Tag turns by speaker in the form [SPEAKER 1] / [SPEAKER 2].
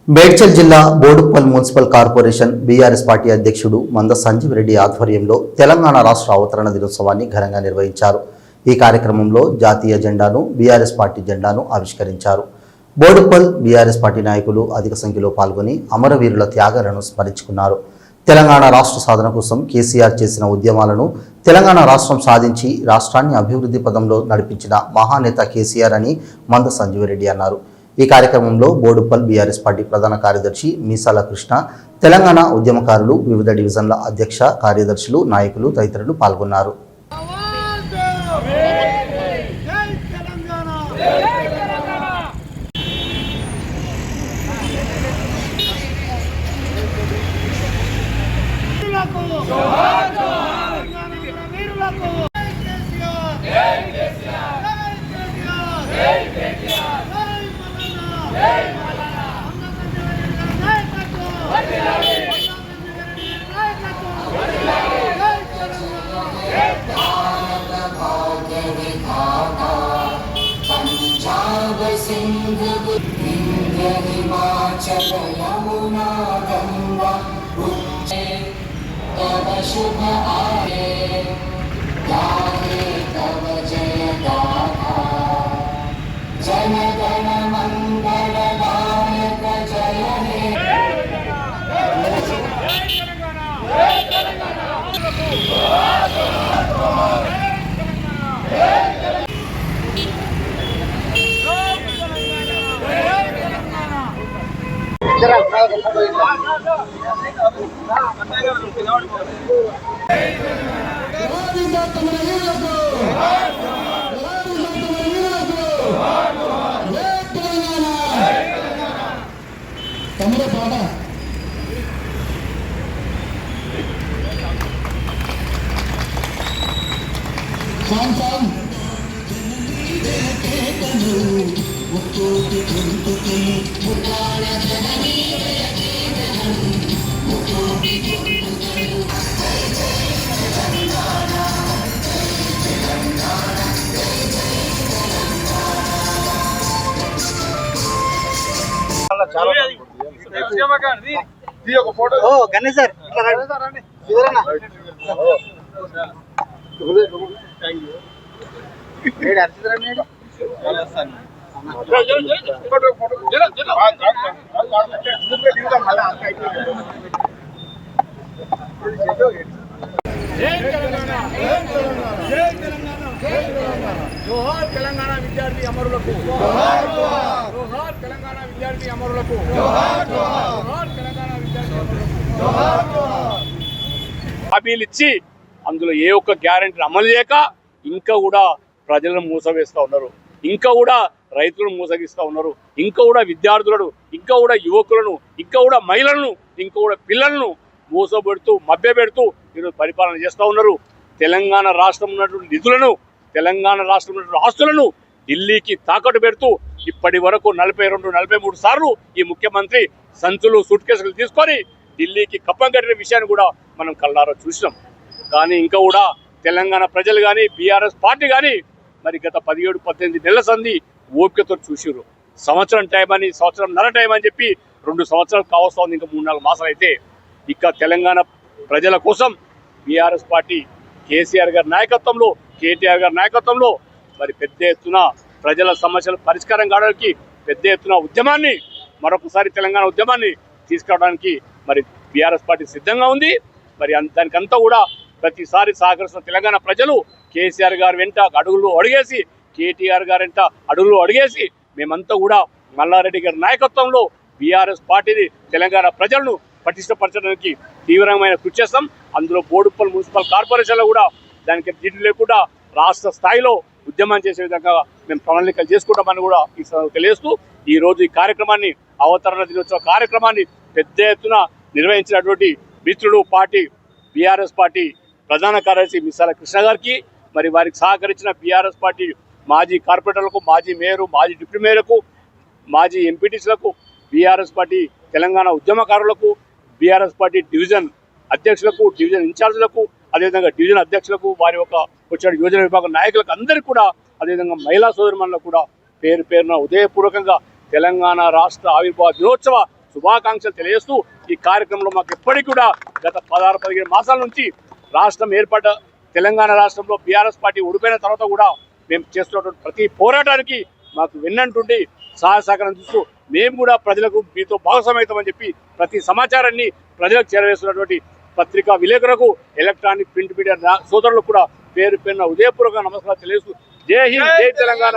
[SPEAKER 1] మేడ్చల్ జిల్లా Boduppal municipal corporation BRS party అధ్యక్షుడు మంద సంజీవ్ రెడ్డి ఆధ్వర్యంలో తెలంగాణ రాష్ట్ర అవతరణ దినోత్సవాన్ని ఘనంగా నిర్వహించారు. ఈ కార్యక్రమంలో జాతీయ జెండాను, బీఆర్ఎస్ పార్టీ జెండాను ఆవిష్కరించారు. బోడుప్పల్ బీఆర్ఎస్ పార్టీ నాయకులు అధిక సంఖ్యలో పాల్గొని అమరవీరుల త్యాగాలను స్మరించుకున్నారు. తెలంగాణ రాష్ట్ర సాధన కోసం కేసీఆర్ చేసిన ఉద్యమాలను, తెలంగాణ రాష్ట్రం సాధించి రాష్ట్రాన్ని అభివృద్ధి పదంలో నడిపించిన మహానేత కేసీఆర్ అని మంద సంజీవ్ రెడ్డి అన్నారు. ఈ కార్యక్రమంలో బోడుప్పల్ బీఆర్ఎస్ పార్టీ ప్రధాన కార్యదర్శి మీసాల కృష్ణ, తెలంగాణ ఉద్యమకారులు, వివిధ డివిజన్ల అధ్యక్ష కార్యదర్శులు, నాయకులు తదితరులు పాల్గొన్నారు.
[SPEAKER 2] शुभ आए गाहे तव जय गाथा जन गण मंगल दायक जय हे
[SPEAKER 3] గణేష్ సార్
[SPEAKER 4] జోహార్ తెలంగాణ విద్యార్థి అమరులకు, జోహార్ తెలంగాణ విద్యార్థి అమరులకు, జోహార్ తెలంగాణ విద్యార్థి అమరులకు. హామీలు ఇచ్చి అందులో ఏ ఒక్క గ్యారెంటీ అమలు చేయక ఇంకా కూడా ప్రజలను మోసవేస్తూ ఉన్నారు, ఇంకా కూడా రైతులను మోసగిస్తూ ఉన్నారు, ఇంకా కూడా విద్యార్థులను, ఇంకా కూడా యువకులను, ఇంకా కూడా మహిళలను, ఇంకా కూడా పిల్లలను మోసపెడుతూ మభ్యపెడుతూ ఈరోజు పరిపాలన చేస్తూ ఉన్నారు. తెలంగాణ రాష్ట్రం ఉన్నటువంటి నిధులను, తెలంగాణ రాష్ట్రం ఉన్నటువంటి ఆస్తులను ఢిల్లీకి తాకట్టు పెడుతూ ఇప్పటి వరకు 42-43 సార్లు ఈ ముఖ్యమంత్రి సంచులు, సూట్ కేసులు తీసుకొని ఢిల్లీకి కప్పం కట్టిన విషయాన్ని కూడా మనం కళ్ళారా చూసినాం. కానీ ఇంకా కూడా తెలంగాణ ప్రజలు కానీ, బీఆర్ఎస్ పార్టీ కానీ మరి గత 17-18 నెలల సంది ఓపికతో చూసిరు. సంవత్సరం టైం అని, సంవత్సరంన్నర టైం అని చెప్పి 2 సంవత్సరాలు కావస్తుంది, ఇంకా 3-4 మాసాలు అయితే. ఇక తెలంగాణ ప్రజల కోసం బీఆర్ఎస్ పార్టీ కేసీఆర్ గారి నాయకత్వంలో, కేటీఆర్ గారి నాయకత్వంలో మరి పెద్ద ఎత్తున ప్రజల సమస్యల పరిష్కారం కావడానికి పెద్ద ఎత్తున ఉద్యమాన్ని, మరొకసారి తెలంగాణ ఉద్యమాన్ని తీసుకురావడానికి మరి బీఆర్ఎస్ పార్టీ సిద్ధంగా ఉంది. మరి దానికంతా కూడా ప్రతిసారి సహకరిస్తున్న తెలంగాణ ప్రజలు కేసీఆర్ గారి వెంట అడుగులు అడిగేసి, కేటీఆర్ గారి వెంట అడుగులు అడిగేసి మేమంతా కూడా మల్లారెడ్డి గారి నాయకత్వంలో బీఆర్ఎస్ పార్టీని, తెలంగాణ ప్రజలను పటిష్టపరచడానికి తీవ్రమైన కృషి చేస్తాం. అందులో బోడుప్పల్ మున్సిపల్ కార్పొరేషన్లో కూడా దానికి దిడ్డు లేకుండా రాష్ట్ర స్థాయిలో ఉద్యమం చేసే విధంగా మేము ప్రణాళికలు చేసుకుంటామని కూడా ఈ తెలియజేస్తూ ఈరోజు ఈ కార్యక్రమాన్ని, అవతరణ దినోత్సవ కార్యక్రమాన్ని పెద్ద ఎత్తున నిర్వహించినటువంటి మిత్రుడు పార్టీ బీఆర్ఎస్ పార్టీ ప్రధాన కార్యదర్శి మీసాల కృష్ణ గారికి, మరి వారికి సహకరించిన బీఆర్ఎస్ పార్టీ మాజీ కార్పొరేటర్లకు, మాజీ మేయరు, మాజీ డిప్యూటీ మేయర్లకు, మాజీ ఎంపీటీసీలకు, బీఆర్ఎస్ పార్టీ తెలంగాణ ఉద్యమకారులకు, బీఆర్ఎస్ పార్టీ డివిజన్ అధ్యక్షులకు, డివిజన్ ఇన్ఛార్జీలకు, అదేవిధంగా డివిజన్ అధ్యక్షులకు, వారి యొక్క వచ్చిన యోజన విభాగం నాయకులకు అందరికీ కూడా, అదేవిధంగా మహిళా సోదరిమణులకు కూడా పేరు పేరున ఉదయపూర్వకంగా తెలంగాణ రాష్ట్ర ఆవిర్భావ దినోత్సవ శుభాకాంక్షలు తెలియజేస్తూ ఈ కార్యక్రమంలో మాకు ఎప్పటికీ కూడా గత 16-17 మాసాల నుంచి రాష్ట్రం ఏర్పడ్డ తెలంగాణ రాష్ట్రంలో బీఆర్ఎస్ పార్టీ ఓడిపోయిన తర్వాత కూడా మేము చేస్తున్నటువంటి ప్రతి పోరాటానికి మాకు వెన్నంటుండి సహాయ సహకారం చూస్తూ మేము కూడా ప్రజలకు మీతో భాగస్వామ్యమని చెప్పి ప్రతి సమాచారాన్ని ప్రజలకు చేరవేస్తున్నటువంటి పత్రికా విలేకరులకు ఎలక్ట్రానిక్ ప్రింట్ మీడియా సోదరులకు కూడా పేరు పేరున ఉదయపూర్వక నమస్కారాలు తెలియజేస్తూ జై హింద్, జై తెలంగాణ.